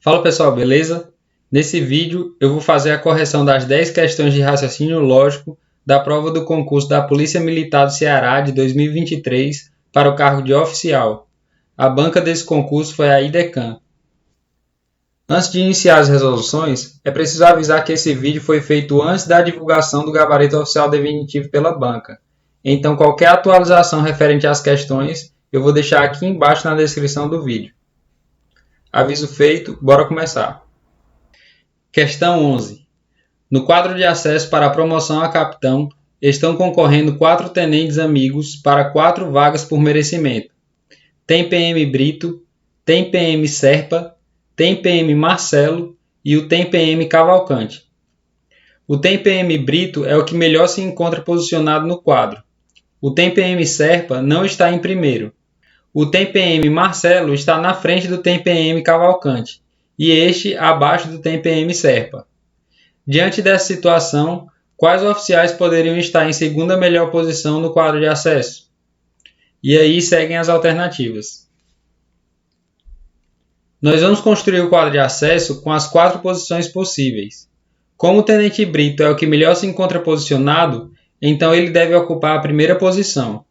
Fala pessoal, beleza? Nesse vídeo eu vou fazer a correção das 10 questões de raciocínio lógico da prova do concurso da Polícia Militar do Ceará de 2023 para o cargo de oficial. A banca desse concurso foi a IDECAM. Antes de iniciar as resoluções, é preciso avisar que esse vídeo foi feito antes da divulgação do gabarito oficial definitivo pela banca. Então qualquer atualização referente às questões eu vou deixar aqui embaixo na descrição do vídeo. Aviso feito, bora começar. Questão 11. No quadro de acesso para a promoção a capitão, estão concorrendo 4 tenentes amigos para 4 vagas por merecimento. Tem PM Brito, tem PM Serpa, tem PM Marcelo e o tem PM Cavalcante. O tem PM Brito é o que melhor se encontra posicionado no quadro. O tem PM Serpa não está em primeiro. O tem PM Marcelo está na frente do tem PM Cavalcante e este abaixo do tem PM Serpa. Diante dessa situação, quais oficiais poderiam estar em segunda melhor posição no quadro de acesso? E aí seguem as alternativas. Nós vamos construir o quadro de acesso com as 4 posições possíveis. Como o tenente Brito é o que melhor se encontra posicionado, então ele deve ocupar a primeira posição.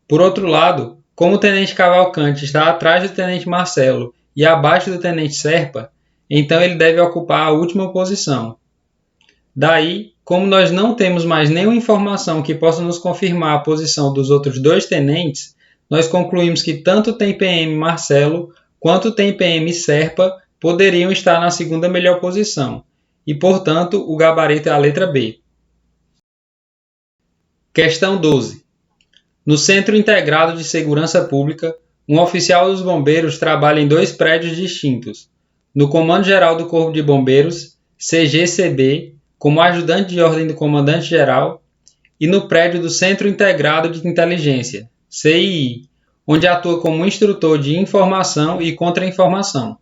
Por outro lado, como o tenente Cavalcante está atrás do tenente Marcelo e abaixo do tenente Serpa, então ele deve ocupar a última posição. Daí, como nós não temos mais nenhuma informação que possa nos confirmar a posição dos outros 2 tenentes, nós concluímos que tanto o tem PM Marcelo quanto o tem PM Serpa poderiam estar na segunda melhor posição, e portanto o gabarito é a letra B. Questão 12. No Centro Integrado de Segurança Pública, um oficial dos bombeiros trabalha em 2 prédios distintos. No Comando Geral do Corpo de Bombeiros, CGCB, como ajudante de ordem do comandante-geral, e no prédio do Centro Integrado de Inteligência, CII, onde atua como instrutor de informação e contra-informação.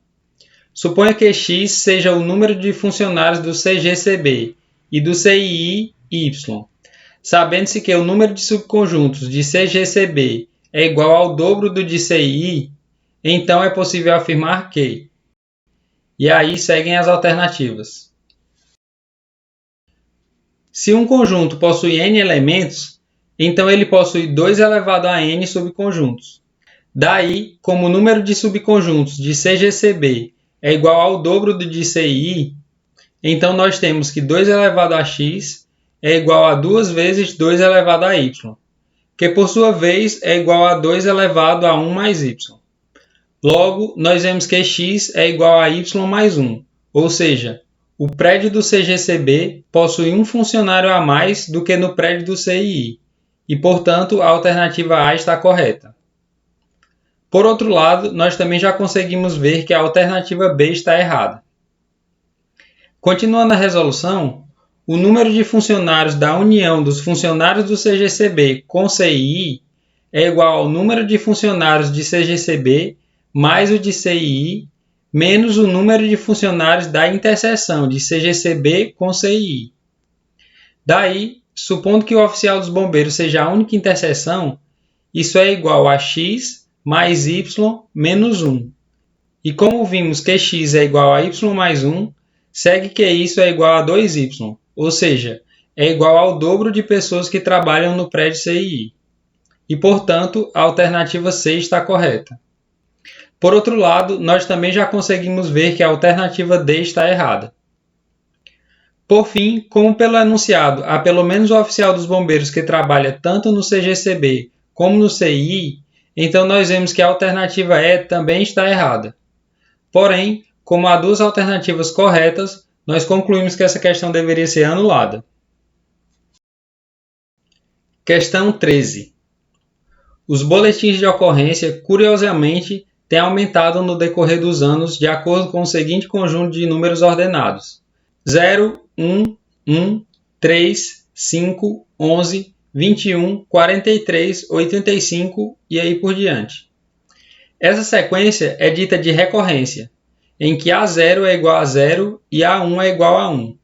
Suponha que X seja o número de funcionários do CGCB e do CII Y. Sabendo-se que o número de subconjuntos de CGCB é igual ao dobro do de CII, então é possível afirmar que... E aí seguem as alternativas. Se um conjunto possui n elementos, então ele possui 2 elevado a n subconjuntos. Daí, como o número de subconjuntos de CGCB é igual ao dobro do de CII, então nós temos que 2 elevado a x é igual a 2 vezes 2 elevado a y, que por sua vez é igual a 2 elevado a 1 mais y. Logo, nós vemos que x é igual a y mais 1, ou seja, o prédio do CGCB possui um funcionário a mais do que no prédio do CII, e portanto a alternativa A está correta. Por outro lado, nós também já conseguimos ver que a alternativa B está errada. Continuando a resolução, o número de funcionários da união dos funcionários do CGCB com CII é igual ao número de funcionários de CGCB mais o de CII menos o número de funcionários da interseção de CGCB com CII. Daí, supondo que o oficial dos bombeiros seja a única interseção, isso é igual a x mais y menos 1. E como vimos que x é igual a y mais 1, segue que isso é igual a 2y, ou seja, é igual ao dobro de pessoas que trabalham no prédio CII. E, portanto, a alternativa C está correta. Por outro lado, nós também já conseguimos ver que a alternativa D está errada. Por fim, como pelo enunciado há pelo menos um oficial dos bombeiros que trabalha tanto no CGCB como no CII, então nós vemos que a alternativa E também está errada. Porém, como há 2 alternativas corretas, nós concluímos que essa questão deveria ser anulada. Questão 13. Os boletins de ocorrência, curiosamente, têm aumentado no decorrer dos anos de acordo com o seguinte conjunto de números ordenados: 0, 1, 1, 3, 5, 11, 21, 43, 85 e aí por diante. Essa sequência é dita de recorrência, em que A0 é igual a 0 e A1 é igual a 1.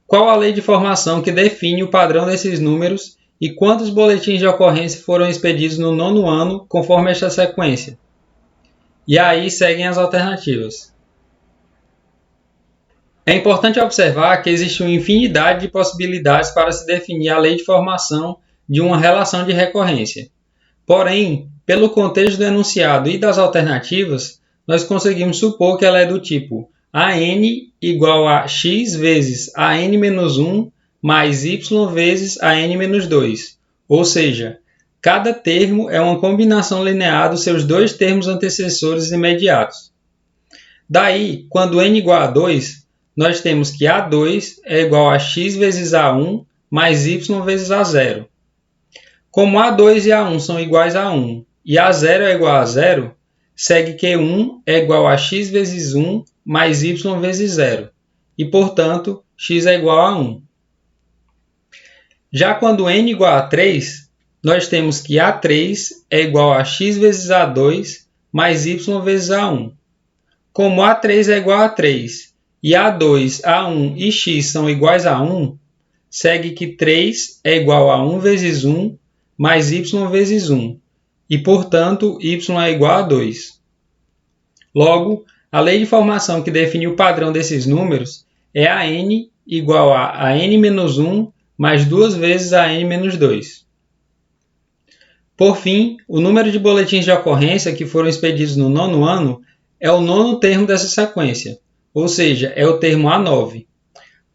Qual a lei de formação que define o padrão desses números e quantos boletins de ocorrência foram expedidos no 9º ano conforme esta sequência? E aí seguem as alternativas. É importante observar que existe uma infinidade de possibilidades para se definir a lei de formação de uma relação de recorrência. Porém, pelo contexto do enunciado e das alternativas, nós conseguimos supor que ela é do tipo AN igual a x vezes AN-1 mais y vezes AN-2, ou seja, cada termo é uma combinação linear dos seus dois termos antecessores imediatos. Daí, quando n igual a 2, nós temos que A2 é igual a x vezes A1 mais y vezes A0. Como A2 e A1 são iguais a 1 e A0 é igual a 0, segue que 1 é igual a x vezes 1 mais y vezes 0, e, portanto, x é igual a 1. Já quando n igual a 3, nós temos que A3 é igual a x vezes A2 mais y vezes A1. Como A3 é igual a 3 e A2, A1 e x são iguais a 1, segue que 3 é igual a 1 vezes 1 mais y vezes 1, e, portanto, y é igual a 2. Logo, a lei de formação que define o padrão desses números é a n igual a n-1 mais 2 vezes a n-2. Por fim, o número de boletins de ocorrência que foram expedidos no 9º ano é o 9º termo dessa sequência, ou seja, é o termo A9.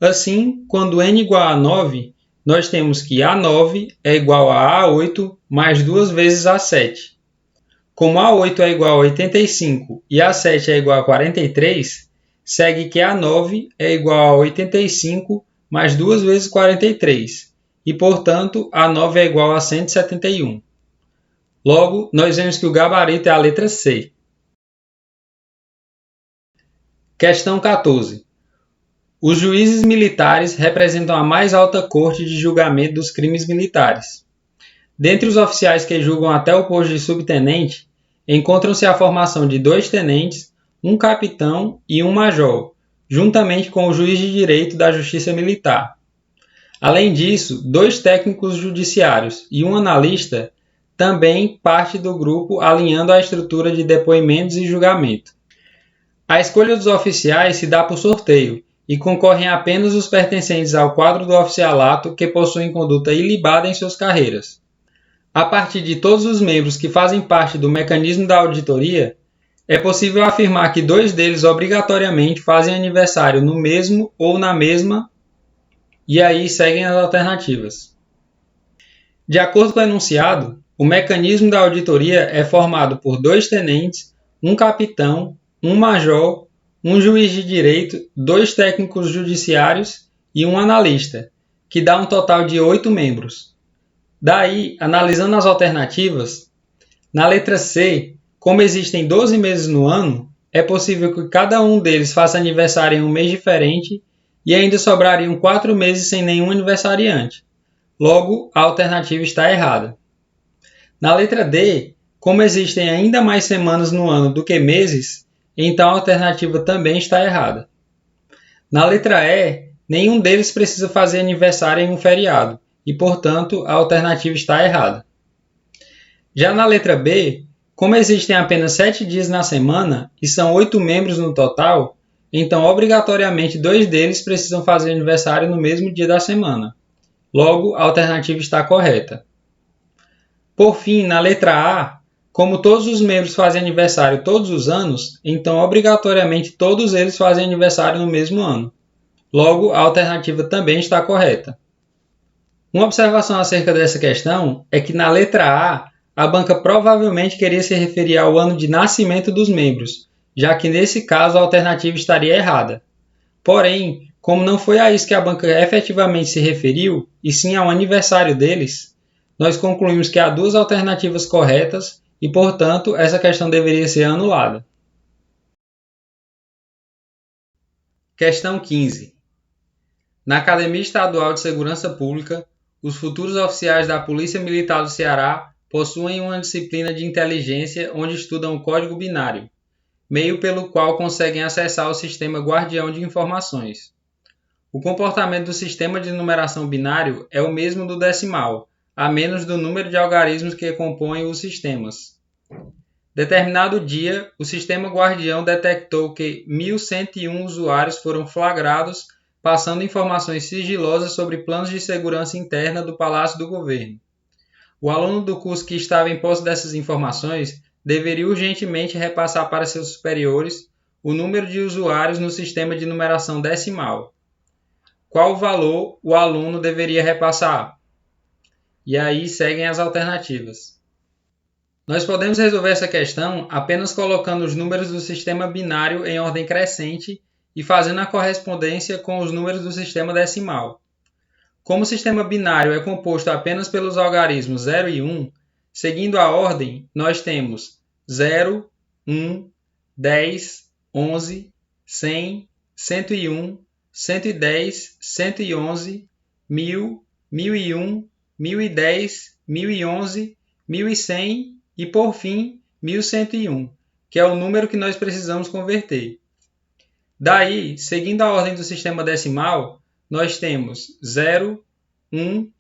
Assim, quando n igual a 9, nós temos que A9 é igual a A8 mais 2 vezes A7. Como A8 é igual a 85 e A7 é igual a 43, segue que A9 é igual a 85 mais 2 vezes 43, e, portanto, A9 é igual a 171. Logo, nós vemos que o gabarito é a letra C. Questão 14. Os juízes militares representam a mais alta corte de julgamento dos crimes militares. Dentre os oficiais que julgam até o posto de subtenente, encontram-se a formação de 2 tenentes, um capitão e um major, juntamente com o juiz de direito da Justiça Militar. Além disso, 2 técnicos judiciários e um analista também parte do grupo alinhando a estrutura de depoimentos e julgamento. A escolha dos oficiais se dá por sorteio e concorrem apenas os pertencentes ao quadro do oficialato que possuem conduta ilibada em suas carreiras. A partir de todos os membros que fazem parte do mecanismo da auditoria, é possível afirmar que 2 deles obrigatoriamente fazem aniversário no mesmo ou na mesma, e aí seguem as alternativas. De acordo com o enunciado, o mecanismo da auditoria é formado por 2 tenentes, um capitão, um major, um juiz de direito, 2 técnicos judiciários e um analista, que dá um total de 8 membros. Daí, analisando as alternativas, na letra C, como existem 12 meses no ano, é possível que cada um deles faça aniversário em um mês diferente e ainda sobrariam 4 meses sem nenhum aniversariante. Logo, a alternativa está errada. Na letra D, como existem ainda mais semanas no ano do que meses, então a alternativa também está errada. Na letra E, nenhum deles precisa fazer aniversário em um feriado, e, portanto, a alternativa está errada. Já na letra B, como existem apenas 7 dias na semana e são 8 membros no total, então obrigatoriamente 2 deles precisam fazer aniversário no mesmo dia da semana. Logo, a alternativa está correta. Por fim, na letra A, como todos os membros fazem aniversário todos os anos, então obrigatoriamente todos eles fazem aniversário no mesmo ano. Logo, a alternativa também está correta. Uma observação acerca dessa questão é que na letra A banca provavelmente queria se referir ao ano de nascimento dos membros, já que nesse caso a alternativa estaria errada. Porém, como não foi a isso que a banca efetivamente se referiu, e sim ao aniversário deles, nós concluímos que há 2 alternativas corretas e, portanto, essa questão deveria ser anulada. Questão 15. Na Academia Estadual de Segurança Pública, os futuros oficiais da Polícia Militar do Ceará possuem uma disciplina de inteligência onde estudam o código binário, meio pelo qual conseguem acessar o sistema guardião de informações. O comportamento do sistema de numeração binário é o mesmo do decimal, a menos do número de algarismos que compõem os sistemas. Determinado dia, o sistema guardião detectou que 1.101 usuários foram flagrados passando informações sigilosas sobre planos de segurança interna do Palácio do Governo. O aluno do curso que estava em posse dessas informações deveria urgentemente repassar para seus superiores o número de usuários no sistema de numeração decimal. Qual valor o aluno deveria repassar? E aí seguem as alternativas. Nós podemos resolver essa questão apenas colocando os números do sistema binário em ordem crescente e fazendo a correspondência com os números do sistema decimal. Como o sistema binário é composto apenas pelos algarismos 0 e 1, seguindo a ordem, nós temos 0, 1, 10, 11, 100, 101, 110, 111, 1000, 1001, 1010, 1011, 1100 e, por fim, 1101, que é o número que nós precisamos converter. Daí, seguindo a ordem do sistema decimal, nós temos 0, 1,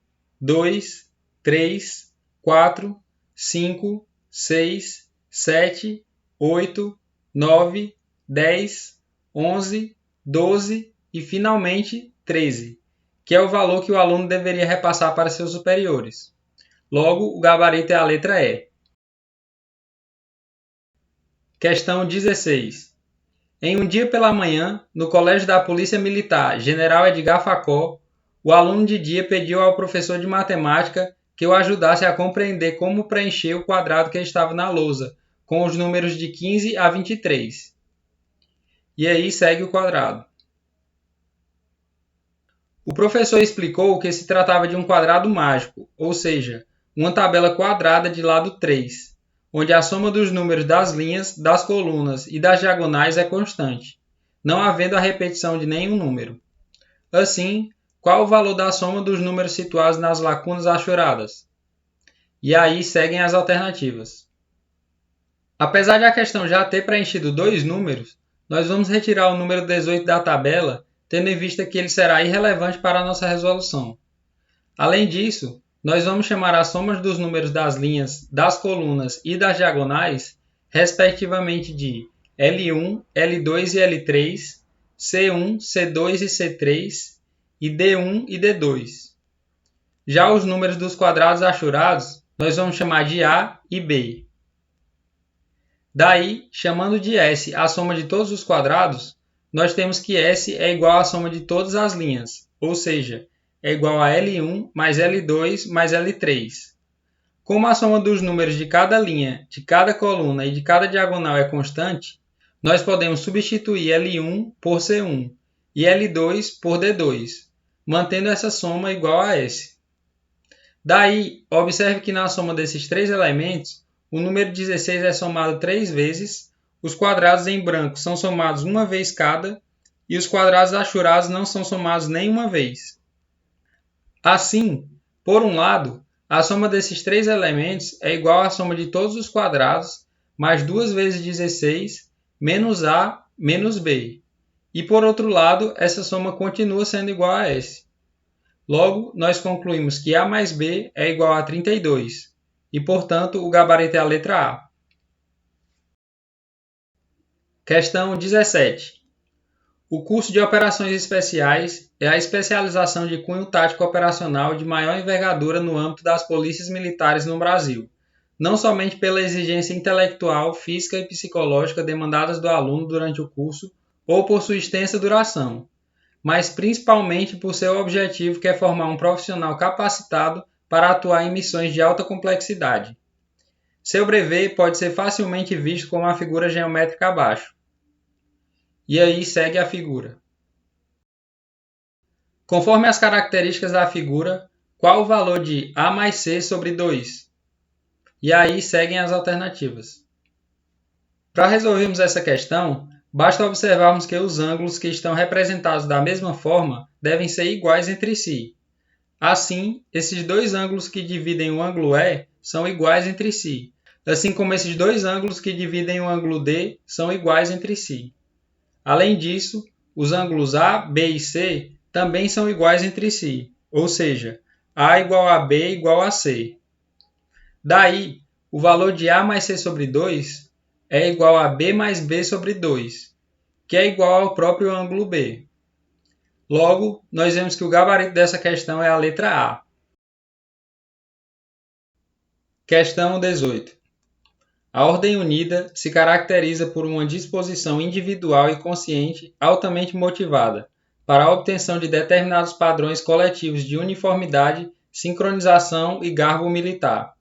2, 3, 4, 5, 6, 7, 8, 9, 10, 11, 12 e, finalmente, 13, que é o valor que o aluno deveria repassar para seus superiores. Logo, o gabarito é a letra E. Questão 16. Em um dia pela manhã, no Colégio da Polícia Militar General Edgar Facó, o aluno de dia pediu ao professor de matemática que o ajudasse a compreender como preencher o quadrado que estava na lousa, com os números de 15 a 23. E aí segue o quadrado. O professor explicou que se tratava de um quadrado mágico, ou seja, uma tabela quadrada de lado 3, onde a soma dos números das linhas, das colunas e das diagonais é constante, não havendo a repetição de nenhum número. Assim, qual o valor da soma dos números situados nas lacunas achoradas? E aí seguem as alternativas. Apesar de a questão já ter preenchido dois números, nós vamos retirar o número 18 da tabela, tendo em vista que ele será irrelevante para a nossa resolução. Além disso, nós vamos chamar as somas dos números das linhas, das colunas e das diagonais, respectivamente de L1, L2 e L3, C1, C2 e C3, e D1 e D2. Já os números dos quadrados achorados, nós vamos chamar de A e B. Daí, chamando de S a soma de todos os quadrados, nós temos que S é igual à soma de todas as linhas, ou seja, é igual a L1 mais L2 mais L3. Como a soma dos números de cada linha, de cada coluna e de cada diagonal é constante, nós podemos substituir L1 por C1 e L2 por D2, mantendo essa soma igual a S. Daí, observe que na soma desses três elementos, o número 16 é somado 3 vezes, os quadrados em branco são somados uma vez cada e os quadrados achorados não são somados nenhuma vez. Assim, por um lado, a soma desses três elementos é igual à soma de todos os quadrados mais 2 vezes 16 menos A menos B. E por outro lado, essa soma continua sendo igual a S. Logo, nós concluímos que A mais B é igual a 32. E, portanto, o gabarito é a letra A. Questão 17. O curso de Operações Especiais é a especialização de cunho tático operacional de maior envergadura no âmbito das polícias militares no Brasil, não somente pela exigência intelectual, física e psicológica demandadas do aluno durante o curso ou por sua extensa duração, mas principalmente por seu objetivo, que é formar um profissional capacitado para atuar em missões de alta complexidade. Seu brevê pode ser facilmente visto como a figura geométrica abaixo. E aí segue a figura. Conforme as características da figura, qual o valor de A mais C sobre 2? E aí seguem as alternativas. Para resolvermos essa questão, basta observarmos que os ângulos que estão representados da mesma forma devem ser iguais entre si. Assim, esses dois ângulos que dividem o ângulo E são iguais entre si, assim como esses dois ângulos que dividem o ângulo D são iguais entre si. Além disso, os ângulos A, B e C também são iguais entre si, ou seja, A igual a B igual a C. Daí, o valor de A mais C sobre 2 é igual a B mais B sobre 2, que é igual ao próprio ângulo B. Logo, nós vemos que o gabarito dessa questão é a letra A. Questão 18. A ordem unida se caracteriza por uma disposição individual e consciente altamente motivada para a obtenção de determinados padrões coletivos de uniformidade, sincronização e garbo militar.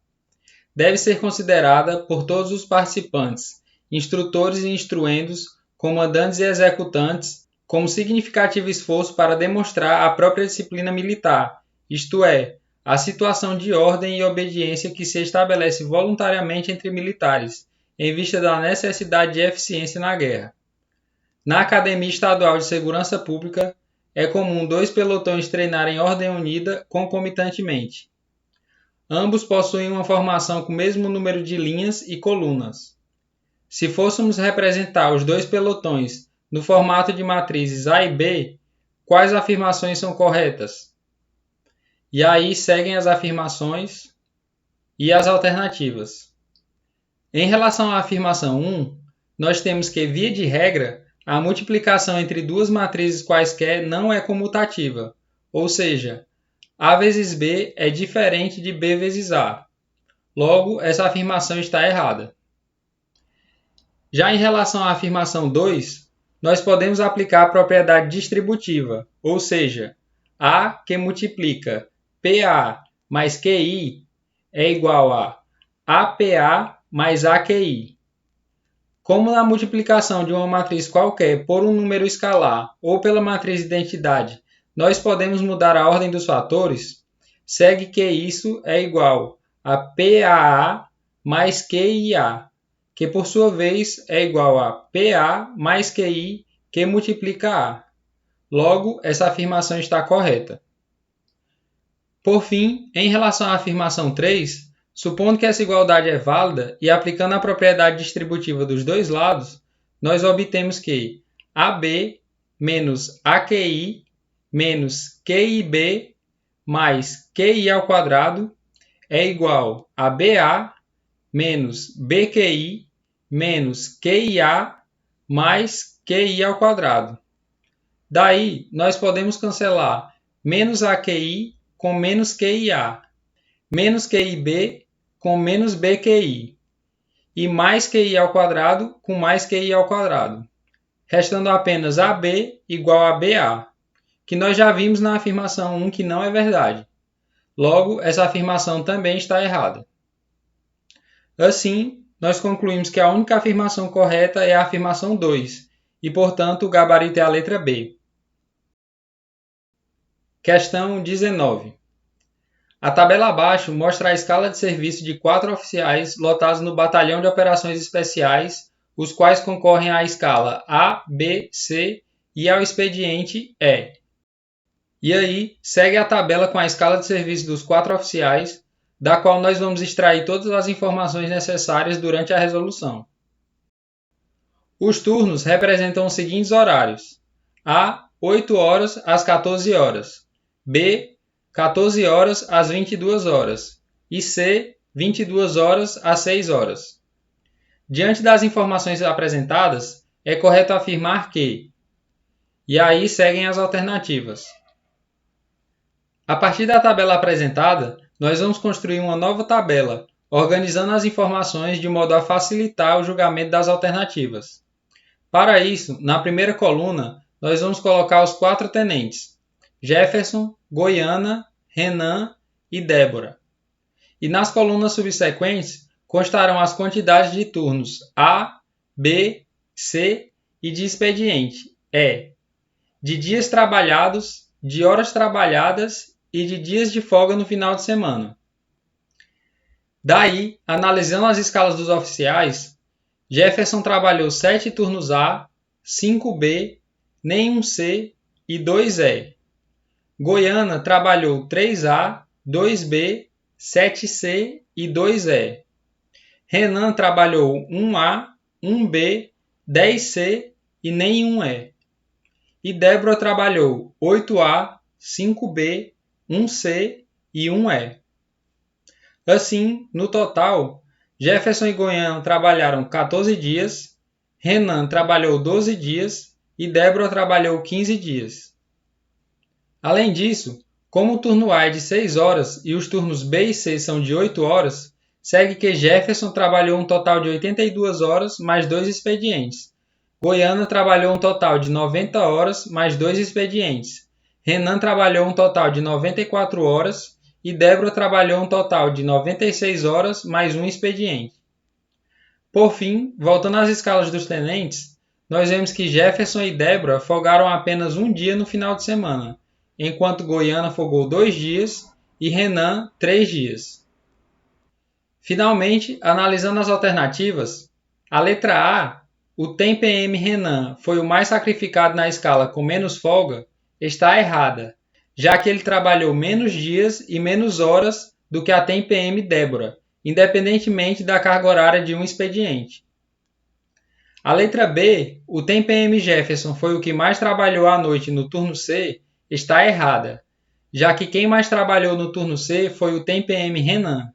Deve ser considerada por todos os participantes, instrutores e instruendos, comandantes e executantes, como significativo esforço para demonstrar a própria disciplina militar, isto é, a situação de ordem e obediência que se estabelece voluntariamente entre militares, em vista da necessidade de eficiência na guerra. Na Academia Estadual de Segurança Pública, é comum 2 pelotões treinarem ordem unida concomitantemente. Ambos possuem uma formação com o mesmo número de linhas e colunas. Se fôssemos representar os 2 pelotões no formato de matrizes A e B, quais afirmações são corretas? E aí seguem as afirmações e as alternativas. Em relação à afirmação 1, nós temos que, via de regra, a multiplicação entre 2 matrizes quaisquer não é comutativa, ou seja, A vezes B é diferente de B vezes A. Logo, essa afirmação está errada. Já em relação à afirmação 2, nós podemos aplicar a propriedade distributiva, ou seja, A que multiplica PA mais QI é igual a APA mais AQI. Como na multiplicação de uma matriz qualquer por um número escalar ou pela matriz de identidade, nós podemos mudar a ordem dos fatores, segue que isso é igual a PAA mais QIA, que por sua vez é igual a PA mais QI que multiplica A. Logo, essa afirmação está correta. Por fim, em relação à afirmação 3, supondo que essa igualdade é válida e aplicando a propriedade distributiva dos dois lados, nós obtemos que AB menos AQI menos QIB mais QI ao quadrado é igual a BA menos BQI menos QIA mais QI ao quadrado. Daí, nós podemos cancelar menos AQI com menos QIA, menos QIB com menos BQI e mais QI ao quadrado com mais QI ao quadrado, restando apenas AB igual a BA, que nós já vimos na afirmação 1 que não é verdade. Logo, essa afirmação também está errada. Assim, nós concluímos que a única afirmação correta é a afirmação 2, e, portanto, o gabarito é a letra B. Questão 19. A tabela abaixo mostra a escala de serviço de 4 oficiais lotados no Batalhão de Operações Especiais, os quais concorrem à escala A, B, C e ao expediente E. E aí, segue a tabela com a escala de serviço dos 4 oficiais, da qual nós vamos extrair todas as informações necessárias durante a resolução. Os turnos representam os seguintes horários: A, 8 horas às 14 horas, B, 14 horas às 22 horas e C, 22 horas às 6 horas. Diante das informações apresentadas, é correto afirmar que... E aí seguem as alternativas. A partir da tabela apresentada, nós vamos construir uma nova tabela, organizando as informações de modo a facilitar o julgamento das alternativas. Para isso, na primeira coluna, nós vamos colocar os 4 tenentes: Jefferson, Goiana, Renan e Débora. E nas colunas subsequentes constarão as quantidades de turnos A, B, C e de expediente E, de dias trabalhados, de horas trabalhadas e de dias de folga no final de semana. Daí, analisando as escalas dos oficiais, Jefferson trabalhou 7 turnos A, 5 B, nenhum C e 2 E. Goiana trabalhou 3A, 2B, 7C e 2E. Renan trabalhou 1A, 1B, 10C e nenhum E. E Débora trabalhou 8A, 5B, 1C e 1E. Assim, no total, Jefferson e Goiano trabalharam 14 dias, Renan trabalhou 12 dias e Débora trabalhou 15 dias. Além disso, como o turno A é de 6 horas e os turnos B e C são de 8 horas, segue que Jefferson trabalhou um total de 82 horas mais 2 expedientes. Goiano trabalhou um total de 90 horas mais 2 expedientes. Renan trabalhou um total de 94 horas e Débora trabalhou um total de 96 horas mais um expediente. Por fim, voltando às escalas dos tenentes, nós vemos que Jefferson e Débora folgaram apenas um dia no final de semana, enquanto Goiana folgou 2 dias e Renan 3 dias. Finalmente, analisando as alternativas, a letra A, o TEM-PM Renan foi o mais sacrificado na escala com menos folga, está errada, já que ele trabalhou menos dias e menos horas do que a TEM-PM Débora, independentemente da carga horária de um expediente. A letra B, o TEM-PM Jefferson foi o que mais trabalhou à noite no turno C, está errada, já que quem mais trabalhou no turno C foi o TEM-PM Renan.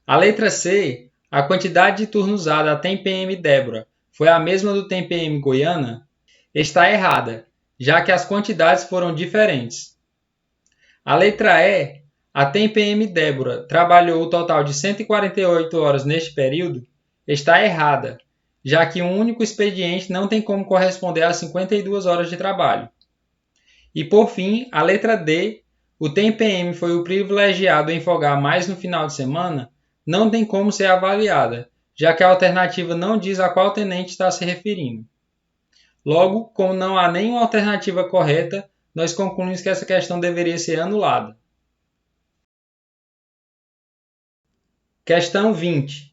A letra C, a quantidade de turnos A da TEM-PM Débora foi a mesma do TEM-PM Goiana, está errada, já que as quantidades foram diferentes. A letra E, a TEM-PM Débora trabalhou o total de 148 horas neste período, está errada, já que um único expediente não tem como corresponder a 52 horas de trabalho. E por fim, a letra D, o TEM-PM foi o privilegiado em folgar mais no final de semana, não tem como ser avaliada, já que a alternativa não diz a qual tenente está se referindo. Logo, como não há nenhuma alternativa correta, nós concluímos que essa questão deveria ser anulada. Questão 20.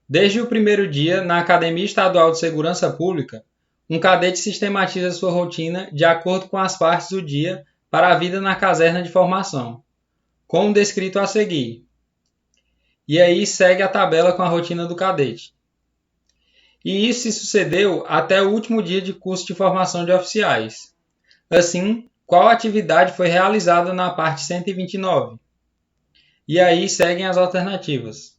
Desde o primeiro dia, na Academia Estadual de Segurança Pública, um cadete sistematiza sua rotina de acordo com as partes do dia para a vida na caserna de formação, como descrito a seguir. E aí segue a tabela com a rotina do cadete. E isso se sucedeu até o último dia de curso de formação de oficiais. Assim, qual atividade foi realizada na parte 129? E aí seguem as alternativas.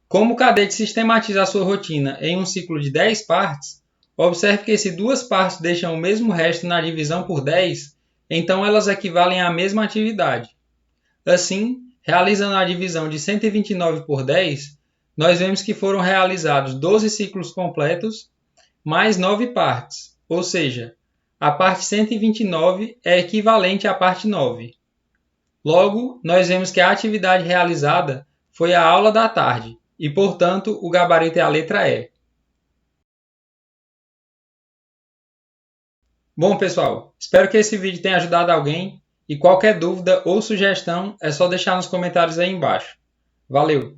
Como o cadete sistematiza a sua rotina em um ciclo de 10 partes, observe que se duas partes deixam o mesmo resto na divisão por 10, então elas equivalem à mesma atividade. Assim, realizando a divisão de 129 por 10, nós vemos que foram realizados 12 ciclos completos mais 9 partes, ou seja, a parte 129 é equivalente à parte 9. Logo, nós vemos que a atividade realizada foi a aula da tarde e, portanto, o gabarito é a letra E. Bom, pessoal, espero que esse vídeo tenha ajudado alguém. E qualquer dúvida ou sugestão é só deixar nos comentários aí embaixo. Valeu!